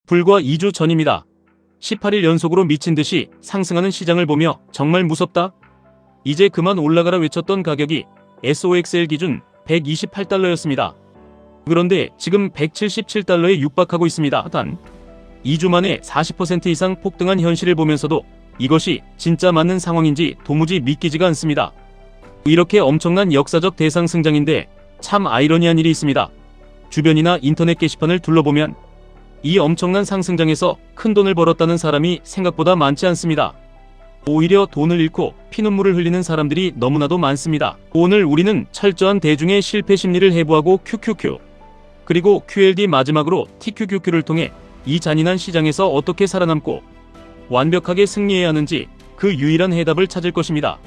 불과 2주 전입니다. 18일 연속으로 미친 듯이 상승하는 시장을 보며 정말 무섭다. 이제 그만 올라가라 외쳤던 가격이 SOXL 기준 128달러였습니다. 그런데 지금 177달러에 육박하고 있습니다. 단 2주 만에 40% 이상 폭등한 현실을 보면서도 이것이 진짜 맞는 상황인지 도무지 믿기지가 않습니다. 이렇게 엄청난 역사적 대상승장인데 참 아이러니한 일이 있습니다. 주변이나 인터넷 게시판을 둘러보면 이 엄청난 상승장에서 큰돈을 벌었다는 사람이 생각보다 많지 않습니다. 오히려 돈을 잃고 피눈물을 흘리는 사람들이 너무나도 많습니다. 오늘 우리는 철저한 대중의 실패 심리를 해부하고 QQQ 그리고 QLD 마지막으로 TQQQ를 통해 이 잔인한 시장에서 어떻게 살아남고 완벽하게 승리해야 하는지 그 유일한 해답을 찾을 것입니다.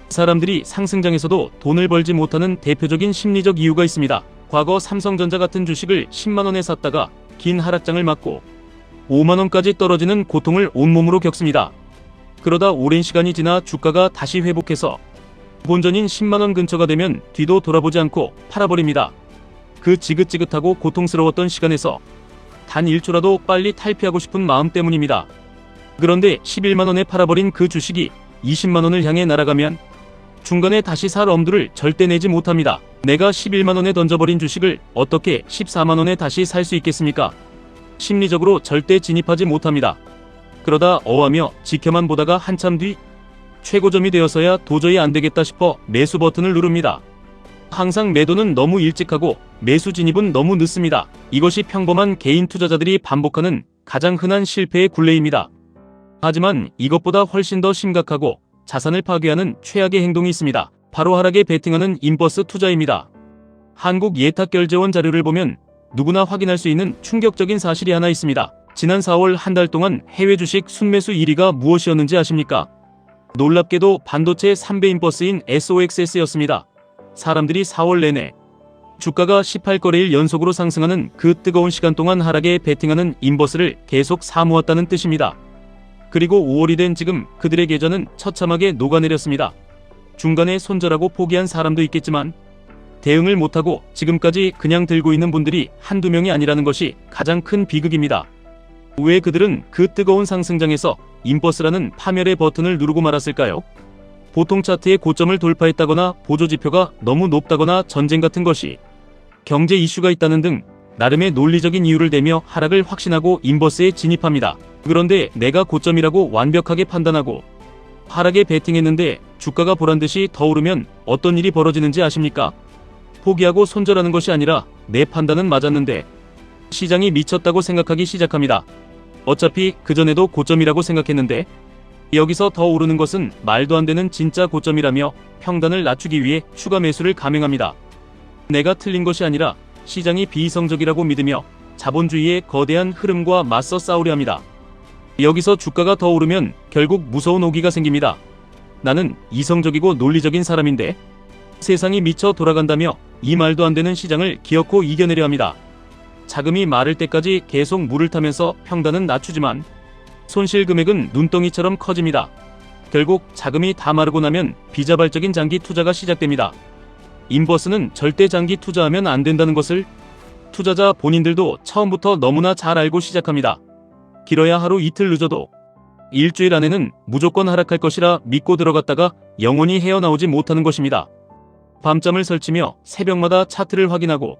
사람들이 상승장에서도 돈을 벌지 못하는 대표적인 심리적 이유가 있습니다. 과거 삼성전자 같은 주식을 10만원에 샀다가 긴 하락장을 맞고 5만원까지 떨어지는 고통을 온몸으로 겪습니다. 그러다 오랜 시간이 지나 주가가 다시 회복해서 본전인 10만원 근처가 되면 뒤도 돌아보지 않고 팔아버립니다. 그 지긋지긋하고 고통스러웠던 시간에서 단 1초라도 빨리 탈피하고 싶은 마음 때문입니다. 그런데 11만원에 팔아버린 그 주식이 20만원을 향해 날아가면 중간에 다시 살 엄두를 절대 내지 못합니다. 내가 11만원에 던져버린 주식을 어떻게 14만원에 다시 살 수 있겠습니까? 심리적으로 절대 진입하지 못합니다. 그러다 어하며 지켜만 보다가 한참 뒤 최고점이 되어서야 도저히 안되겠다 싶어 매수 버튼을 누릅니다. 항상 매도는 너무 일찍 하고 매수 진입은 너무 늦습니다. 이것이 평범한 개인 투자자들이 반복하는 가장 흔한 실패의 굴레입니다. 하지만 이것보다 훨씬 더 심각하고 자산을 파괴하는 최악의 행동이 있습니다. 바로 하락에 베팅하는 임버스 투자입니다. 한국예탁결제원 자료를 보면 누구나 확인할 수 있는 충격적인 사실이 하나 있습니다. 지난 4월 한 달 동안 해외 주식 순매수 1위가 무엇이었는지 아십니까? 놀랍게도 반도체 3배 임버스인 SOXS였습니다. 사람들이 4월 내내 주가가 18거래일 연속으로 상승하는 그 뜨거운 시간 동안 하락에 베팅하는 임버스를 계속 사모았다는 뜻입니다. 그리고 5월이 된 지금 그들의 계좌는 처참하게 녹아내렸습니다. 중간에 손절하고 포기한 사람도 있겠지만 대응을 못하고 지금까지 그냥 들고 있는 분들이 한두 명이 아니라는 것이 가장 큰 비극입니다. 왜 그들은 그 뜨거운 상승장에서 임버스라는 파멸의 버튼을 누르고 말았을까요? 보통 차트의 고점을 돌파했다거나 보조지표가 너무 높다거나 전쟁 같은 것이 경제 이슈가 있다는 등 나름의 논리적인 이유를 대며 하락을 확신하고 임버스에 진입합니다. 그런데 내가 고점이라고 완벽하게 판단하고 하락에 베팅했는데 주가가 보란듯이 더 오르면 어떤 일이 벌어지는지 아십니까? 포기하고 손절하는 것이 아니라 내 판단은 맞았는데 시장이 미쳤다고 생각하기 시작합니다. 어차피 그전에도 고점이라고 생각했는데 여기서 더 오르는 것은 말도 안 되는 진짜 고점이라며 평단을 낮추기 위해 추가 매수를 감행합니다. 내가 틀린 것이 아니라 시장이 비이성적이라고 믿으며 자본주의의 거대한 흐름과 맞서 싸우려 합니다. 여기서 주가가 더 오르면 결국 무서운 오기가 생깁니다. 나는 이성적이고 논리적인 사람인데 세상이 미쳐 돌아간다며 이 말도 안 되는 시장을 기어코 이겨내려 합니다. 자금이 마를 때까지 계속 물을 타면서 평단은 낮추지만 손실 금액은 눈덩이처럼 커집니다. 결국 자금이 다 마르고 나면 비자발적인 장기 투자가 시작됩니다. 임버스는 절대 장기 투자하면 안 된다는 것을 투자자 본인들도 처음부터 너무나 잘 알고 시작합니다. 길어야 하루 이틀 늦어도 일주일 안에는 무조건 하락할 것이라 믿고 들어갔다가 영원히 헤어나오지 못하는 것입니다. 밤잠을 설치며 새벽마다 차트를 확인하고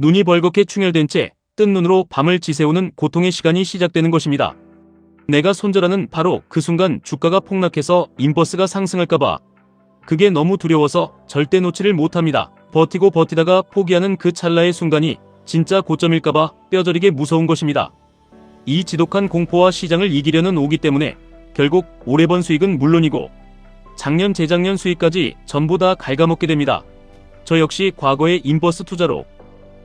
눈이 벌겋게 충혈된 채 뜬 눈으로 밤을 지새우는 고통의 시간이 시작되는 것입니다. 내가 손절하는 바로 그 순간 주가가 폭락해서 임버스가 상승할까봐 그게 너무 두려워서 절대 놓지를 못합니다. 버티고 버티다가 포기하는 그 찰나의 순간이 진짜 고점일까봐 뼈저리게 무서운 것입니다. 이 지독한 공포와 시장을 이기려는 오기 때문에 결국 올해 번 수익은 물론이고 작년 재작년 수익까지 전부 다 갉아먹게 됩니다. 저 역시 과거의 임버스 투자로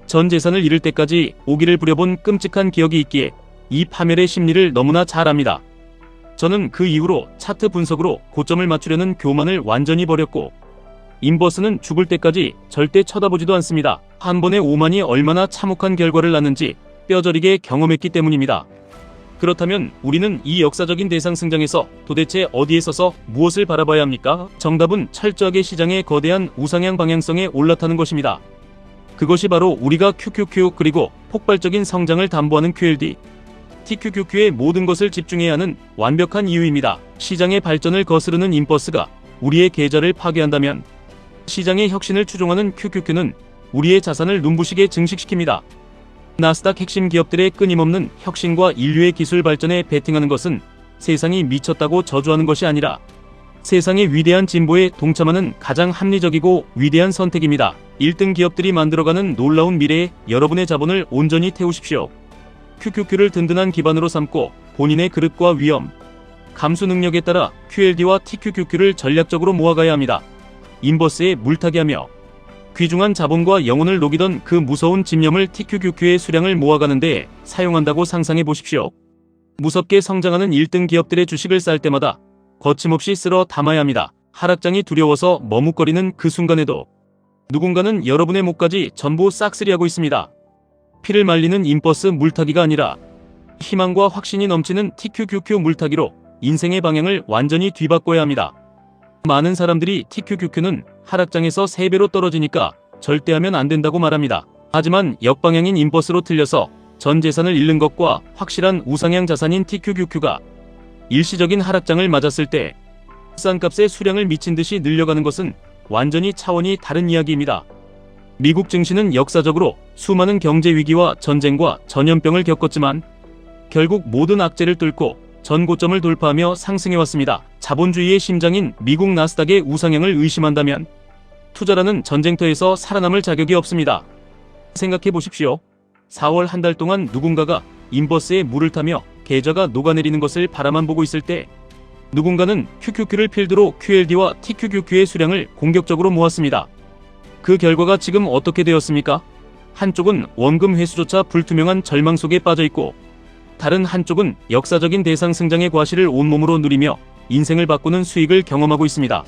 전 재산을 잃을 때까지 오기를 부려본 끔찍한 기억이 있기에 이 파멸의 심리를 너무나 잘 압니다. 저는 그 이후로 차트 분석으로 고점을 맞추려는 교만을 완전히 버렸고 임버스는 죽을 때까지 절대 쳐다보지도 않습니다. 한 번에 오만이 얼마나 참혹한 결과를 낳는지 뼈저리게 경험했기 때문입니다. 그렇다면 우리는 이 역사적인 대상승장에서 도대체 어디에 서서 무엇을 바라봐야 합니까? 정답은 철저하게 시장의 거대한 우상향 방향성에 올라타는 것입니다. 그것이 바로 우리가 QQQ 그리고 폭발적인 성장을 담보하는 QLD TQQQ의 모든 것을 집중해야 하는 완벽한 이유입니다. 시장의 발전을 거스르는 인버스가 우리의 계좌를 파괴한다면 시장의 혁신을 추종하는 QQQ는 우리의 자산을 눈부시게 증식시킵니다. 나스닥 핵심 기업들의 끊임없는 혁신과 인류의 기술 발전에 베팅하는 것은 세상이 미쳤다고 저주하는 것이 아니라 세상의 위대한 진보에 동참하는 가장 합리적이고 위대한 선택입니다. 1등 기업들이 만들어가는 놀라운 미래에 여러분의 자본을 온전히 태우십시오. QQQ를 든든한 기반으로 삼고 본인의 그릇과 위험, 감수 능력에 따라 QLD와 TQQQ를 전략적으로 모아가야 합니다. 인버스에 물타기하며 귀중한 자본과 영혼을 녹이던 그 무서운 집념을 TQQQ의 수량을 모아가는 데 사용한다고 상상해 보십시오. 무섭게 성장하는 1등 기업들의 주식을 쌀 때마다 거침없이 쓸어 담아야 합니다. 하락장이 두려워서 머뭇거리는 그 순간에도 누군가는 여러분의 목까지 전부 싹쓸이하고 있습니다. 피를 말리는 인버스 물타기가 아니라 희망과 확신이 넘치는 TQQQ 물타기로 인생의 방향을 완전히 뒤바꿔야 합니다. 많은 사람들이 TQQQ는 하락장에서 3배로 떨어지니까 절대 하면 안 된다고 말합니다. 하지만 역방향인 인버스로 틀려서 전 재산을 잃는 것과 확실한 우상향 자산인 TQQQ가 일시적인 하락장을 맞았을 때 싼 값의 수량을 미친 듯이 늘려가는 것은 완전히 차원이 다른 이야기입니다. 미국 증시는 역사적으로 수많은 경제 위기와 전쟁과 전염병을 겪었지만 결국 모든 악재를 뚫고 전 고점을 돌파하며 상승해왔습니다. 자본주의의 심장인 미국 나스닥의 우상향을 의심한다면 투자라는 전쟁터에서 살아남을 자격이 없습니다. 생각해 보십시오. 4월 한 달 동안 누군가가 인버스에 물을 타며 계좌가 녹아내리는 것을 바라만 보고 있을 때 누군가는 QQQ를 필두로 QLD와 TQQQ의 수량을 공격적으로 모았습니다. 그 결과가 지금 어떻게 되었습니까? 한쪽은 원금 회수조차 불투명한 절망 속에 빠져있고 다른 한쪽은 역사적인 대상승장의 과실을 온몸으로 누리며 인생을 바꾸는 수익을 경험하고 있습니다.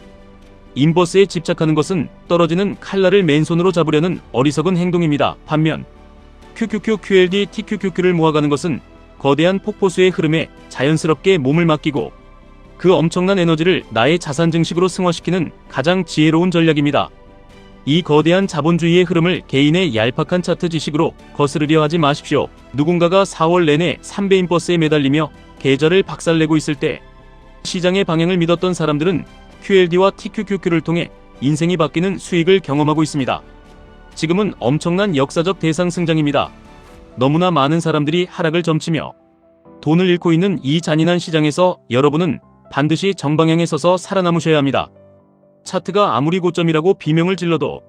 인버스에 집착하는 것은 떨어지는 칼날을 맨손으로 잡으려는 어리석은 행동입니다. 반면 QQQ, QLD, TQQQ를 모아가는 것은 거대한 폭포수의 흐름에 자연스럽게 몸을 맡기고 그 엄청난 에너지를 나의 자산 증식으로 승화시키는 가장 지혜로운 전략입니다. 이 거대한 자본주의의 흐름을 개인의 얄팍한 차트 지식으로 거스르려 하지 마십시오. 누군가가 4월 내내 3배 인버스에 매달리며 계좌를 박살내고 있을 때 시장의 방향을 믿었던 사람들은 QLD와 TQQQ를 통해 인생이 바뀌는 수익을 경험하고 있습니다. 지금은 엄청난 역사적 대상승장입니다. 너무나 많은 사람들이 하락을 점치며 돈을 잃고 있는 이 잔인한 시장에서 여러분은 반드시 정방향에 서서 살아남으셔야 합니다. 차트가 아무리 고점이라고 비명을 질러도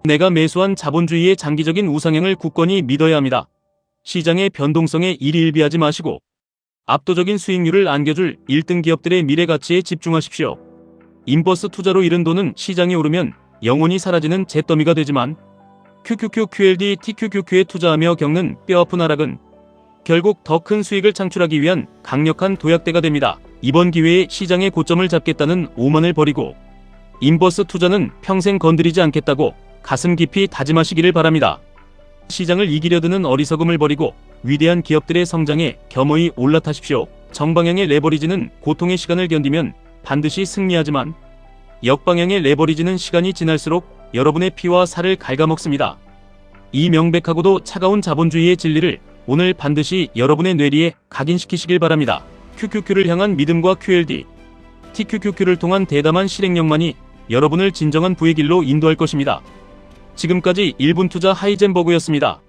내가 매수한 자본주의의 장기적인 우상향을 굳건히 믿어야 합니다. 시장의 변동성에 일희일비하지 마시고 압도적인 수익률을 안겨줄 1등 기업들의 미래 가치에 집중하십시오. 인버스 투자로 잃은 돈은 시장이 오르면 영원히 사라지는 잿더미가 되지만 QQQ, QLD, TQQQ에 투자하며 겪는 뼈아픈 하락은 결국 더 큰 수익을 창출하기 위한 강력한 도약대가 됩니다. 이번 기회에 시장의 고점을 잡겠다는 오만을 버리고 인버스 투자는 평생 건드리지 않겠다고 가슴 깊이 다짐하시기를 바랍니다. 시장을 이기려 드는 어리석음을 버리고 위대한 기업들의 성장에 겸허히 올라타십시오. 정방향의 레버리지는 고통의 시간을 견디면 반드시 승리하지만 역방향의 레버리지는 시간이 지날수록 여러분의 피와 살을 갉아먹습니다. 이 명백하고도 차가운 자본주의의 진리를 오늘 반드시 여러분의 뇌리에 각인시키시길 바랍니다. QQQ를 향한 믿음과 QLD, TQQQ를 통한 대담한 실행력만이 여러분을 진정한 부의 길로 인도할 것입니다. 지금까지 1분 투자 하이젠버그였습니다.